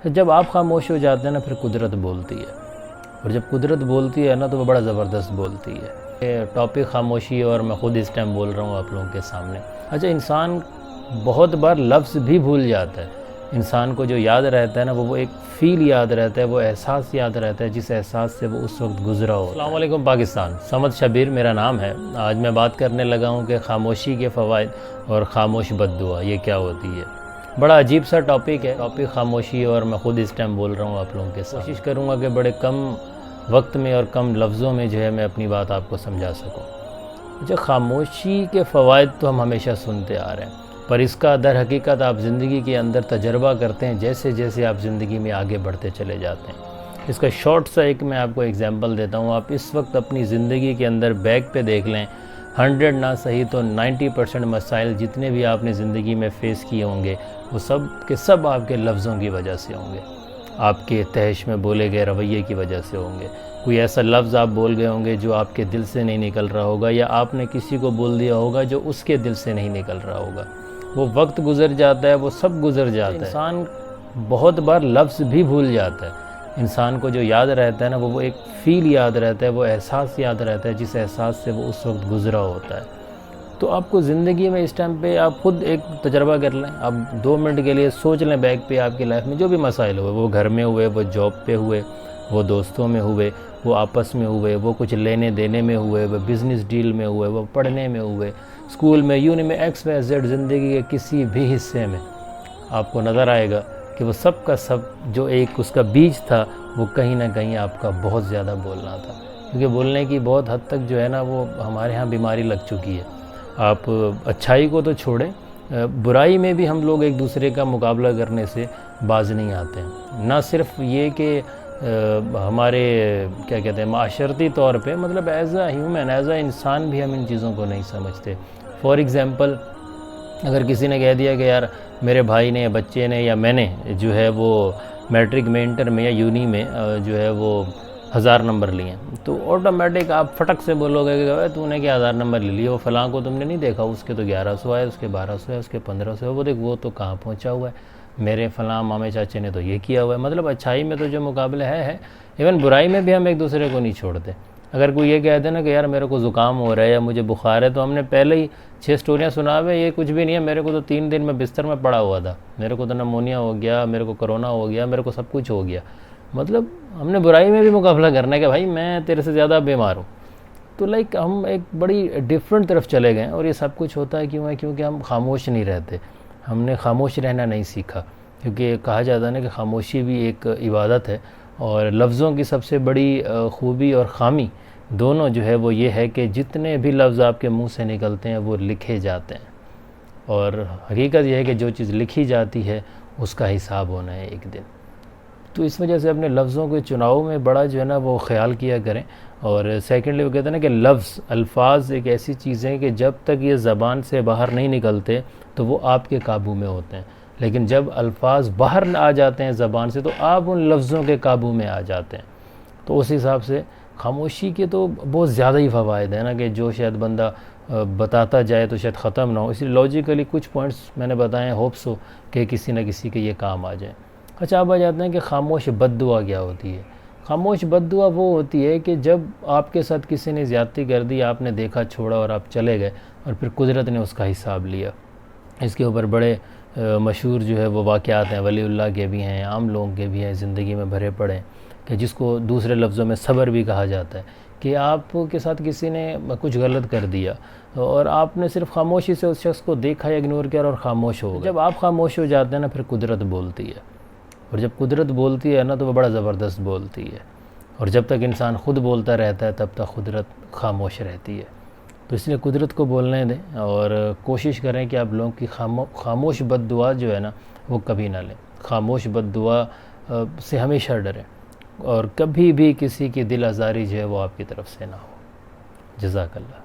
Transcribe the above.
جب آپ خاموش ہو جاتے ہیں نا پھر قدرت بولتی ہے، اور جب قدرت بولتی ہے نا تو وہ بڑا زبردست بولتی ہے۔ یہ ٹاپک خاموشی اور میں خود اس ٹائم بول رہا ہوں آپ لوگوں کے سامنے۔ اچھا، انسان بہت بار لفظ بھی بھول جاتا ہے۔ انسان کو جو یاد رہتا ہے نا وہ ایک فیل یاد رہتا ہے، وہ احساس یاد رہتا ہے جس احساس سے وہ اس وقت گزرا ہو۔ السلام علیکم پاکستان، صمد شبیر میرا نام ہے۔ آج میں بات کرنے لگا ہوں کہ خاموشی کے فوائد اور خاموش بد دعا یہ کیا ہوتی ہے۔ بڑا عجیب سا ٹاپک ہے، ٹاپک خاموشی، اور میں خود اس ٹائم بول رہا ہوں آپ لوگوں کے ساتھ۔ کوشش کروں گا کہ بڑے کم وقت میں اور کم لفظوں میں جو ہے میں اپنی بات آپ کو سمجھا سکوں۔ اچھا، خاموشی کے فوائد تو ہم ہمیشہ سنتے آ رہے ہیں، پر اس کا در حقیقت آپ زندگی کے اندر تجربہ کرتے ہیں جیسے جیسے آپ زندگی میں آگے بڑھتے چلے جاتے ہیں۔ اس کا شارٹ سا ایک میں آپ کو ایگزامپل دیتا ہوں۔ آپ اس وقت اپنی زندگی کے اندر بیک پہ دیکھ لیں، 100 نہ صحیح تو 90% مسائل جتنے بھی آپ نے زندگی میں فیس کیے ہوں گے وہ سب کے سب آپ کے لفظوں کی وجہ سے ہوں گے، آپ کے تحش میں بولے گئے رویے کی وجہ سے ہوں گے۔ کوئی ایسا لفظ آپ بول گئے ہوں گے جو آپ کے دل سے نہیں نکل رہا ہوگا، یا آپ نے کسی کو بول دیا ہوگا جو اس کے دل سے نہیں نکل رہا ہوگا۔ وہ وقت گزر جاتا ہے، وہ سب گزر جاتا ہے۔ انسان بہت بار لفظ بھی بھول جاتا ہے۔ انسان کو جو یاد رہتا ہے نا وہ ایک فیل یاد رہتا ہے، وہ احساس یاد رہتا ہے جس احساس سے وہ اس وقت گزرا ہوتا ہے۔ تو آپ کو زندگی میں اس ٹائم پہ آپ خود ایک تجربہ کر لیں، آپ 2 منٹ کے لیے سوچ لیں بیک پہ آپ کی لائف میں جو بھی مسائل ہوئے، وہ گھر میں ہوئے، وہ جاب پہ ہوئے، وہ دوستوں میں ہوئے، وہ آپس میں ہوئے، وہ کچھ لینے دینے میں ہوئے، وہ بزنس ڈیل میں ہوئے، وہ پڑھنے میں ہوئے، اسکول میں، میں XYZ زندگی کے کسی بھی حصے میں آپ کو نظر آئے گا کہ وہ سب کا سب جو ایک اس کا بیج تھا وہ کہیں نہ کہیں آپ کا بہت زیادہ بولنا تھا، کیونکہ بولنے کی بہت حد تک جو ہے نا وہ ہمارے ہاں بیماری لگ چکی ہے۔ آپ اچھائی کو تو چھوڑیں، برائی میں بھی ہم لوگ ایک دوسرے کا مقابلہ کرنے سے باز نہیں آتے ہیں۔ نہ صرف یہ کہ ہمارے کیا کہتے ہیں معاشرتی طور پہ، مطلب as a human, as a انسان بھی ہم ان چیزوں کو نہیں سمجھتے۔ فار ایگزامپل، اگر کسی نے کہہ دیا کہ یار میرے بھائی نے یا بچے نے یا میں نے جو ہے وہ میٹرک میں، انٹر میں یا یونی میں جو ہے وہ 1000 نمبر لیے ہیں، تو آٹومیٹک آپ فٹک سے بولو گے کہ تو نے کیا 1000 نمبر لے لیے، وہ فلاں کو تم نے نہیں دیکھا، اس کے تو 1100 ہے، اس کے 1200 ہے، اس کے 1500 ہے، وہ دیکھ وہ تو کہاں پہنچا ہوا ہے، میرے فلاں مامے چاچے نے تو یہ کیا ہوا ہے۔ مطلب اچھائی میں تو جو مقابلہ ہے، ایون برائی میں بھی ہم ایک دوسرے کو نہیں چھوڑتے۔ اگر کوئی یہ کہتے ہیں نا کہ یار میرے کو زکام ہو رہا ہے یا مجھے بخار ہے، تو ہم نے پہلے ہی 6 اسٹوریاں سنا ہوئے، یہ کچھ بھی نہیں ہے، میرے کو تو 3 دن میں بستر میں پڑا ہوا تھا، میرے کو تو نمونیا ہو گیا، میرے کو کرونا ہو گیا، میرے کو سب کچھ ہو گیا۔ مطلب ہم نے برائی میں بھی مقابلہ کرنا ہے کہ بھائی میں تیرے سے زیادہ بیمار ہوں۔ تو ہم ایک بڑی ڈیفرنٹ طرف چلے گئے، اور یہ سب کچھ ہوتا ہے کیوں ہے؟ کیونکہ ہم خاموش نہیں رہتے، ہم نے خاموش رہنا نہیں سیکھا۔ کیونکہ کہا جاتا ہے نا کہ خاموشی بھی ایک عبادت ہے، اور لفظوں کی سب سے بڑی خوبی اور خامی دونوں جو ہے وہ یہ ہے کہ جتنے بھی لفظ آپ کے منہ سے نکلتے ہیں وہ لکھے جاتے ہیں، اور حقیقت یہ ہے کہ جو چیز لکھی جاتی ہے اس کا حساب ہونا ہے ایک دن۔ تو اس وجہ سے اپنے لفظوں کے چناؤ میں بڑا جو ہے نا وہ خیال کیا کریں۔ اور سیکنڈلی وہ کہتے ہیں نا کہ الفاظ ایک ایسی چیز ہے کہ جب تک یہ زبان سے باہر نہیں نکلتے تو وہ آپ کے قابو میں ہوتے ہیں، لیکن جب الفاظ باہر آ جاتے ہیں زبان سے تو آپ ان لفظوں کے قابو میں آ جاتے ہیں۔ تو اس حساب سے خاموشی کے تو بہت زیادہ ہی فوائد ہیں نا، کہ جو شاید بندہ بتاتا جائے تو شاید ختم نہ ہو، اس لیے لاجیکلی کچھ پوائنٹس میں نے بتائے ہیں، ہوپس ہو کہ کسی نہ کسی کے یہ کام آ جائیں۔ اچھا، اب آ جاتے ہیں کہ خاموش بد دعا کیا ہوتی ہے۔ خاموش بد دعا وہ ہوتی ہے کہ جب آپ کے ساتھ کسی نے زیادتی کر دی، آپ نے دیکھا چھوڑا اور آپ چلے گئے، اور پھر قدرت نے اس کا حساب لیا۔ اس کے اوپر بڑے مشہور جو ہے وہ واقعات ہیں، ولی اللہ کے بھی ہیں، عام لوگوں کے بھی ہیں، زندگی میں بھرے پڑے ہیں، کہ جس کو دوسرے لفظوں میں صبر بھی کہا جاتا ہے، کہ آپ کے ساتھ کسی نے کچھ غلط کر دیا اور آپ نے صرف خاموشی سے اس شخص کو دیکھا یا اگنور کیا اور خاموش ہو گئے۔ جب آپ خاموش ہو جاتے ہیں نا پھر قدرت بولتی ہے، اور جب قدرت بولتی ہے نا تو وہ بڑا زبردست بولتی ہے، اور جب تک انسان خود بولتا رہتا ہے تب تک قدرت خاموش رہتی ہے۔ تو اس لیے قدرت کو بولنے دیں، اور کوشش کریں کہ آپ لوگوں کی خاموش بد دعا جو ہے نا وہ کبھی نہ لیں۔ خاموش بد دعا سے ہمیشہ ڈریں، اور کبھی بھی کسی کی دل آزاری جو ہے وہ آپ کی طرف سے نہ ہو۔ جزاک اللہ۔